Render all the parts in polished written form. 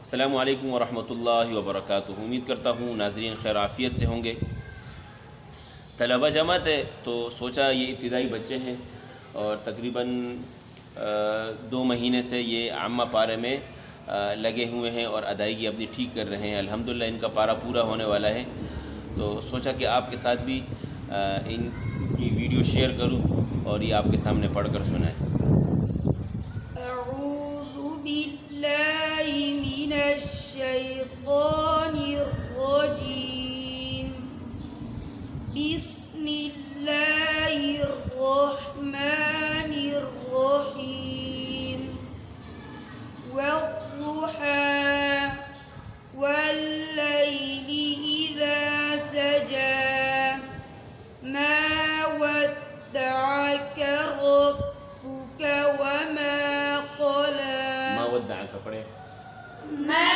अस्सलामु अलैकुम वरहमतुल्लाहि वबरकातुहू। उम्मीद करता हूँ नाज़रीन खैर आफ़ियत से होंगे। तलबा जमात है तो सोचा ये इब्तिदाई बच्चे हैं और तकरीबन 2 महीने से ये आम्मा पारे में लगे हुए हैं और अदायगी अपनी ठीक कर रहे हैं। अल्हम्दुलिल्लाह इनका पारा पूरा होने वाला है, तो सोचा कि आपके साथ भी इनकी वीडियो शेयर करूं और ये आपके सामने पढ़कर सुनाएं। अऊज़ु बिल्लाहि मिनश शैतानिर रजीम। बिस्मिल्लाहिर रहमानिर रहीम। वद्दुहा वल्लैलि इज़ा सजा मा वद्दअक रब्बुक वमा क़ला। मा वद्दअक पढ़े। मा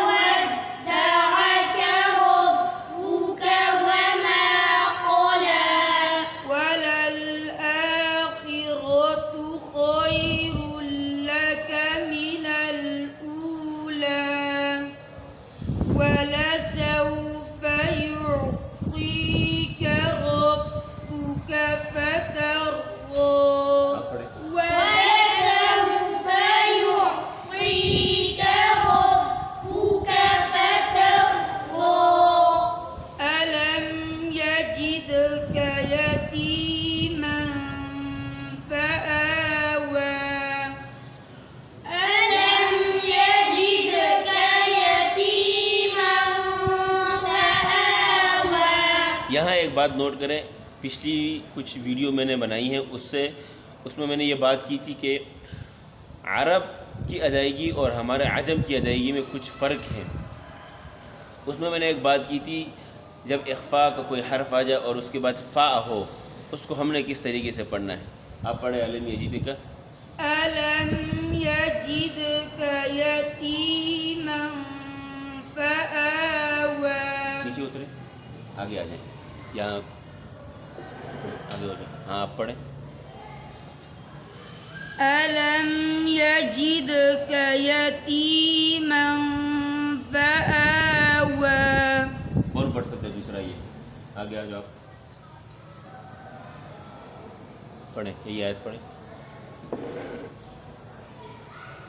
वद्दअक रब्बुक वमा क़ला वलल आखिरतु खैरुल लक मिनल ऊला वलसौफ युअतीक रब्बुक फतर्दा। वलसौफ युअतीक रब्बुक फतर्दा। अलम यजिदक यतीमन फआवा। अलम यजिदक यतीमन फआवा। यहाँ एक बात नोट करें, पिछली कुछ वीडियो मैंने बनाई है उसमें मैंने ये बात की थी कि अरब की अदायगी और हमारे अजम की अदायगी में कुछ फ़र्क है। उसमें मैंने एक बात की थी, जब इख्फ़ा का कोई हर्फ आ जाए और उसके बाद फ़ा हो, उसको हमने किस तरीके से पढ़ना है। आप पढ़े अलम यजिदक। अलम यजिदक यतीमन फआवा। नीचे उतरे, आगे आ जाए, यहाँ आगे हो जाए। हाँ आप पढ़े। अलम यजिदक यतीमन फआवा। कौन पढ़ सकते हैं दूसरा? ये आगे आ जाओ आप पढ़े, यही आयत पढ़े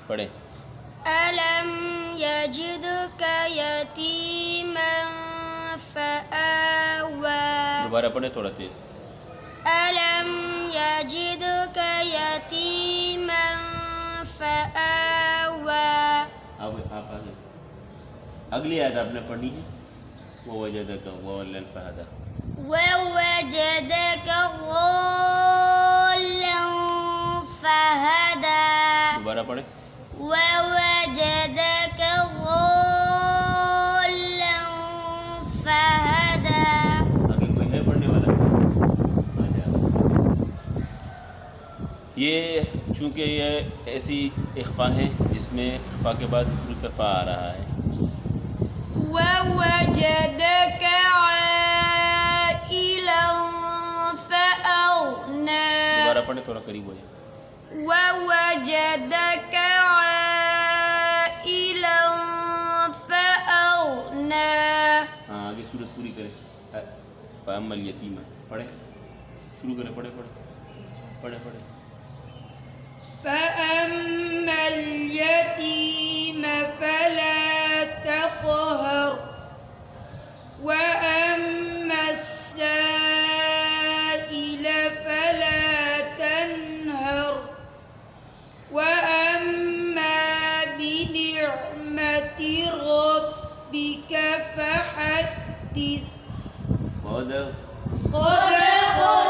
पढ़े। अलम यजिदक यतीमन फआवा। दोबारा पढ़े थोड़ा तेज। अलम यजिदक यतीमन फआवा। अब आप आगे अगली आयत आपने पढ़नी है। वो वजदक ज़ाल्लन फहदा। ववजदक ज़ाल्लन फहदा। दोबारा पढ़े। ववजदक ज़ाल्लन फहदा। आगे कोई है पढ़ने वाला? अच्छा, ये चूँकि ये ऐसी इख्फ़ा है जिसमें इख्फ़ा के बाद हुरूफ़ फ़ा आ रहा है। ववजदक आइलन फअग़ना। दोबारा पढ़े, थोड़ा करीब हो जाए। ववजदक आइलन फअग़ना। हाँ आगे सूरत पूरी करें। फ़अम्मल यतीमा पढ़े, शुरू करें, पढ़े पढ़े पढ़े पढ़े। फअम्मल यतीम फला तक़हर वअम्मस्साइल फला तन्हर वअम्मा बिनिअमति रब्बिक फहद्दिस। सदक़ सदक़